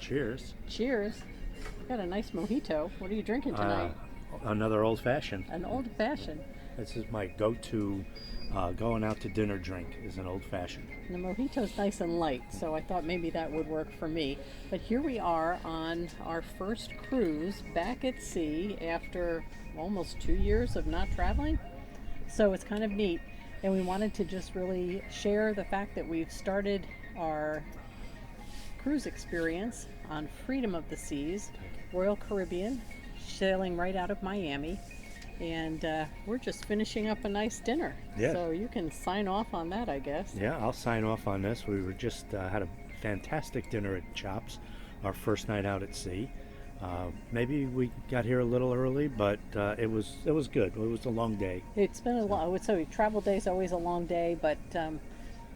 Cheers. Cheers. Got a nice mojito. What are you drinking tonight? Another old-fashioned. An old-fashioned. This is my go-to going out to dinner drink, is an old-fashioned. The mojito's nice and light, so I thought maybe that would work for me. But here we are on our first cruise back at sea after almost 2 years of not traveling. So it's kind of neat. And we wanted to just really share the fact that we've started our cruise experience on Freedom of the Seas, Royal Caribbean, sailing right out of Miami. And we're just finishing up a nice dinner. Yeah. So you can sign off on that, I guess. Yeah, I'll sign off on this. We were just had a fantastic dinner at Chops, our first night out at sea. Maybe we got here a little early, but it was good. It was a long day. It's been a long. So travel day is always a long day, but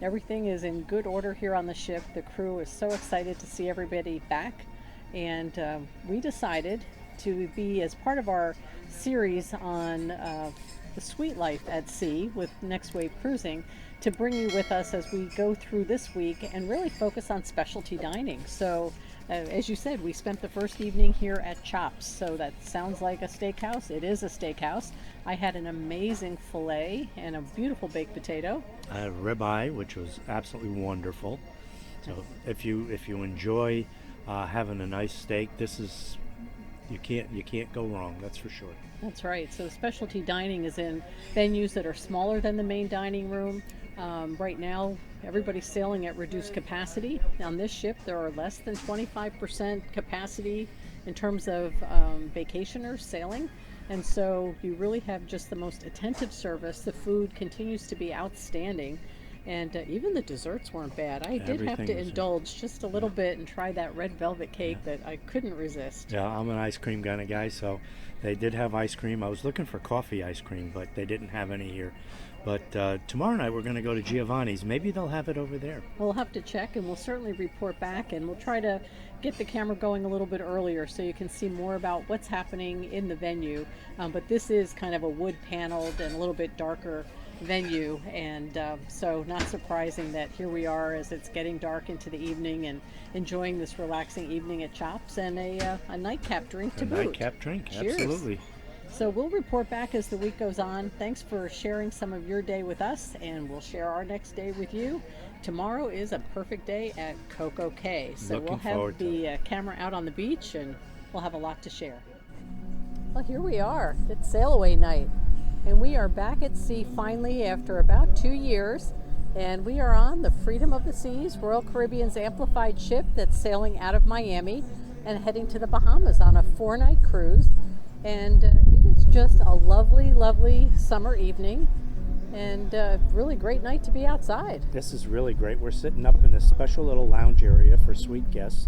everything is in good order here on the ship. The crew is so excited to see everybody back, and we decided to be, as part of our series on the sweet life at sea with Next Wave Cruising, to bring you with us as we go through this week and really focus on specialty dining. So as you said, we spent the first evening here at Chops. So that sounds like a steakhouse. It is a steakhouse. I had an amazing filet and a beautiful baked potato. I had ribeye, which was absolutely wonderful. So if you enjoy having a nice steak, this is you can't go wrong. That's for sure. That's right. So specialty dining is in venues that are smaller than the main dining room. Right now, everybody's sailing at reduced capacity. On this ship, there are less than 25% capacity in terms of vacationers sailing. And so you really have just the most attentive service. The food continues to be outstanding. And even the desserts weren't bad. I did have to indulge just a little bit and try that red velvet cake that I couldn't resist. Yeah, I'm an ice cream kind of guy, so they did have ice cream. I was looking for coffee ice cream, but they didn't have any here. But tomorrow night we're going to go to Giovanni's. Maybe they'll have it over there. We'll have to check, and we'll certainly report back, and we'll try to get the camera going a little bit earlier so you can see more about what's happening in the venue. But this is kind of a wood paneled and a little bit darker venue, and so not surprising that here we are as it's getting dark into the evening and enjoying this relaxing evening at Chops and a nightcap drink to boot. A nightcap drink, Cheers. Absolutely. So we'll report back as the week goes on. Thanks for sharing some of your day with us, and we'll share our next day with you. Tomorrow is a perfect day at Coco Cay, so we'll have the camera out on the beach, and we'll have a lot to share. Well, here we are. It's Sailaway night. And we are back at sea finally after about 2 years, and we are on the Freedom of the Seas, Royal Caribbean's amplified ship that's sailing out of Miami and heading to the Bahamas on a 4-night cruise. And it is just a lovely, lovely summer evening, and really great night to be outside. This is really great. We're sitting up in a special little lounge area for suite guests,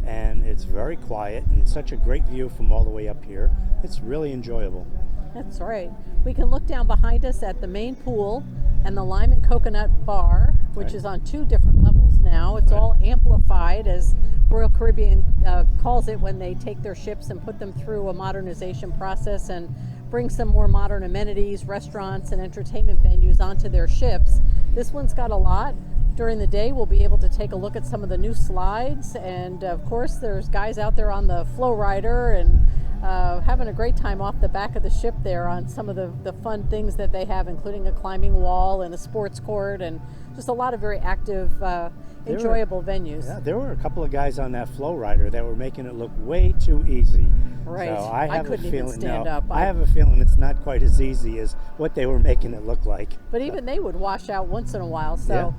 and it's very quiet and such a great view from all the way up here. It's really enjoyable. That's right. We can look down behind us at the main pool and the Lime and Coconut Bar, which is on 2 different levels now. It's all amplified, as Royal Caribbean calls it, when they take their ships and put them through a modernization process and bring some more modern amenities, restaurants, and entertainment venues onto their ships. This one's got a lot. During the day, we'll be able to take a look at some of the new slides, and of course there's guys out there on the flow rider and having a great time off the back of the ship there on some of the fun things that they have, including a climbing wall and a sports court and just a lot of very active, enjoyable venues. Yeah, there were a couple of guys on that flow rider that were making it look way too easy. Right. So I couldn't even stand up. I have a feeling it's not quite as easy as what they were making it look like. But even they would wash out once in a while, so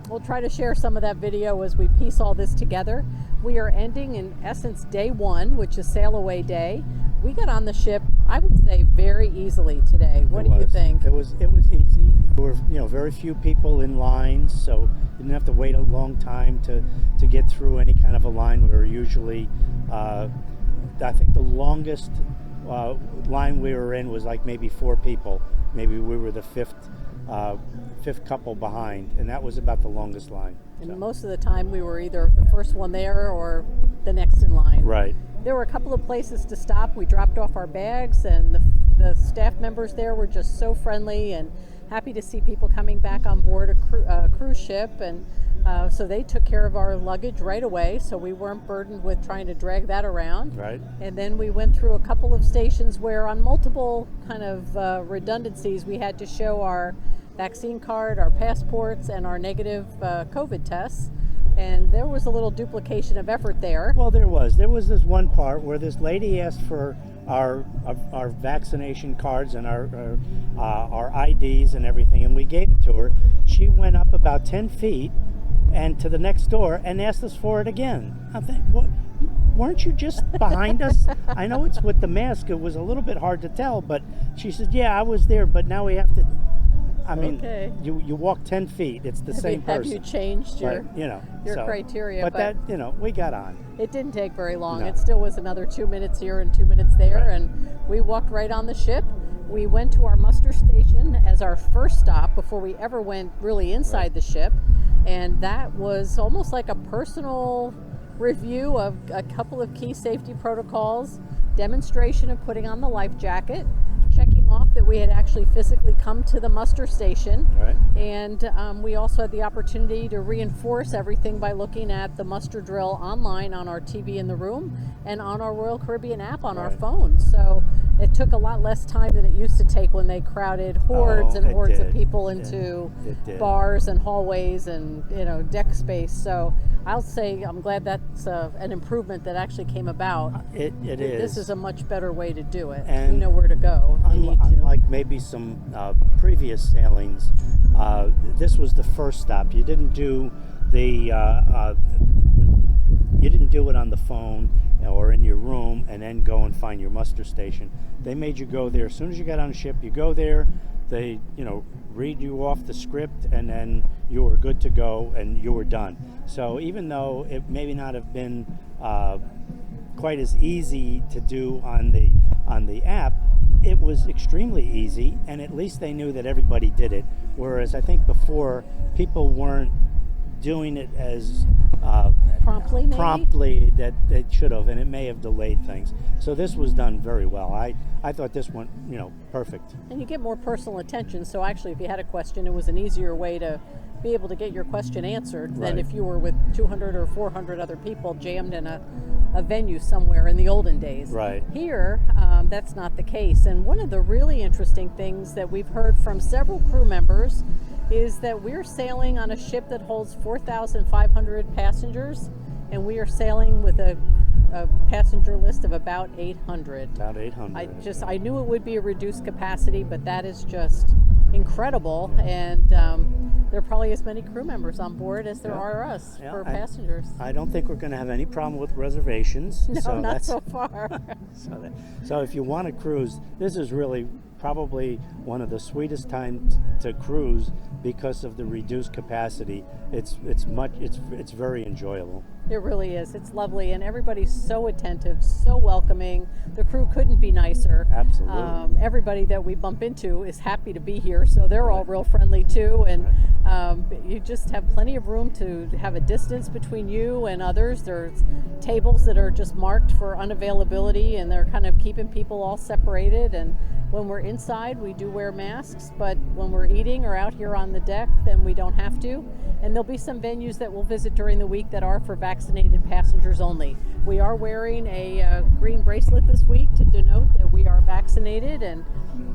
we'll try to share some of that video as we piece all this together. We are ending, in essence, day 1, which is Sailaway day. We got on the ship, I would say, very easily today. What do you think? It was easy. There were very few people in lines, so you didn't have to wait a long time to get through any kind of a line. We were usually, I think the longest line we were in was like maybe 4 people. Maybe we were the fifth couple behind, and that was about the longest line. And most of the time we were either the first one there or the next in line. Right. There were a couple of places to stop. We dropped off our bags, and the staff members there were just so friendly and happy to see people coming back on board a cruise ship, and so they took care of our luggage right away, so we weren't burdened with trying to drag that around. Right. And then we went through a couple of stations where on multiple kind of redundancies we had to show our vaccine card, our passports, and our negative COVID tests. And there was a little duplication of effort there. Well, there was this one part where this lady asked for our vaccination cards and our IDs and everything, and we gave it to her. She went up about 10 feet and to the next door and asked us for it again. I think, what? Weren't you just behind us? I know it's with the mask. It was a little bit hard to tell, but she said, yeah, I was there, but now we have to. I mean, okay. you walk 10 feet. It's the same person. Have you changed your criteria? But that, we got on. It didn't take very long. No. It still was another 2 minutes here and 2 minutes there, Right. and we walked right on the ship. We went to our muster station as our first stop before we ever went really inside the ship, and that was almost like a personal review of a couple of key safety protocols, demonstration of putting on the life jacket, checking off that we had actually physically come to the muster station. Right. And we also had the opportunity to reinforce everything by looking at the muster drill online on our TV in the room and on our Royal Caribbean app on our Right. phones. So it took a lot less time than it used to take when they crowded hordes and it hordes of did. people It into did. bars and hallways and deck space. So I'll say I'm glad that's an improvement that actually came about. It is. This is a much better way to do it. And you know where to go. if you need to. Unlike maybe some previous sailings, this was the first stop. You didn't do you didn't do it on the phone or in your room and then go and find your muster station. They made you go there as soon as you got on the ship. You go there, they read you off the script, and then you were good to go and you were done. So even though it maybe not have been quite as easy to do on the app, it was extremely easy, and at least they knew that everybody did it. Whereas I think before, people weren't doing it as promptly that they should have, and it may have delayed things. So this was done very well. I thought this went perfect. And you get more personal attention. So actually, if you had a question, it was an easier way to be able to get your question answered than Right. if you were with 200 or 400 other people jammed in a venue somewhere in the olden days. Right. Here, that's not the case. And one of the really interesting things that we've heard from several crew members is that we're sailing on a ship that holds 4,500 passengers, and we are sailing with a passenger list of about 800. About 800. I knew it would be a reduced capacity, but that is just incredible. And there are probably as many crew members on board as there are us for passengers. I don't think we're going to have any problem with reservations. No, so not that's, so far. so if you want to cruise, this is really probably one of the sweetest times to cruise because of the reduced capacity. It's very enjoyable. It really is. It's lovely, and everybody's so attentive, so welcoming. The crew couldn't be nicer. Absolutely. Everybody that we bump into is happy to be here, so they're all real friendly too. And you just have plenty of room to have a distance between you and others. There's tables that are just marked for unavailability, and they're kind of keeping people all separated. And when we're inside, we do wear masks, but when we're eating or out here on the deck, then we don't have to. And there'll be some venues that we'll visit during the week that are for vaccinated passengers only. We are wearing a green bracelet this week to denote that we are vaccinated, and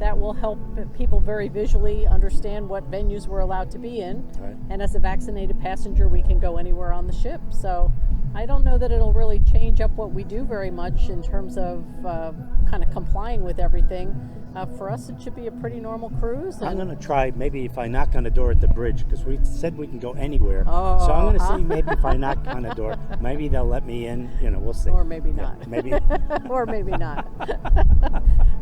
that will help people very visually understand what venues we're allowed to be in. Right. And as a vaccinated passenger, we can go anywhere on the ship. So I don't know that it'll really change up what we do very much in terms of kind of complying with everything. For us, it should be a pretty normal cruise. I'm going to try maybe if I knock on the door at the bridge, because we said we can go anywhere. Oh, so I'm going to see maybe if I knock on the door, maybe they'll let me in. We'll see. Or maybe not. Yeah, maybe. Or maybe not.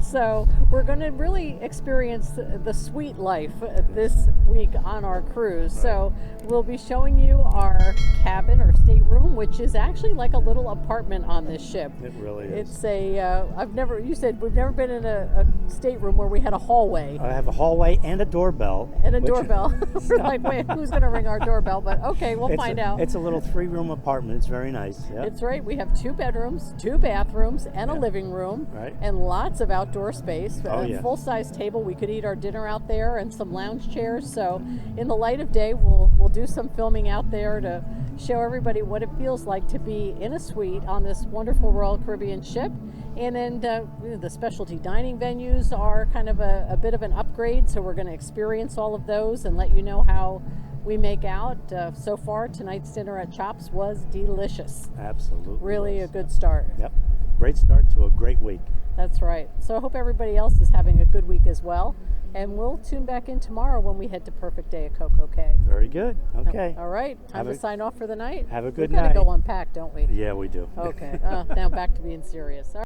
So we're going to really experience the sweet life this week on our cruise. So we'll be showing you our cabin or stateroom, which is actually like a little apartment on this ship. It really is. It's you said we've never been in a stateroom where we had a hallway. I have a hallway and a doorbell. And a doorbell. We're like, wait, who's going to ring our doorbell? But okay, we'll find out. It's a little 3-room apartment. It's very nice. Yep. It's right. We have 2 bedrooms, 2 bathrooms, and a living room, and lots of outdoor space. A full-size table. We could eat our dinner out there, and some lounge chairs. So, in the light of day, we'll do some filming out there to show everybody what it feels like to be in a suite on this wonderful Royal Caribbean ship. And then the specialty dining venues are kind of a bit of an upgrade, so we're going to experience all of those and let you know how we make out. So far, tonight's dinner at Chops was delicious. Absolutely. Really a good start. Yep. Great start to a great week. That's right. So I hope everybody else is having a good week as well. And we'll tune back in tomorrow when we head to Perfect Day at Coco Cay. Very good. Okay. All right. Time to sign off for the night. Have a good night. We've got night. to go unpack, don't we? Yeah, we do. Okay. Now back to being serious. All right.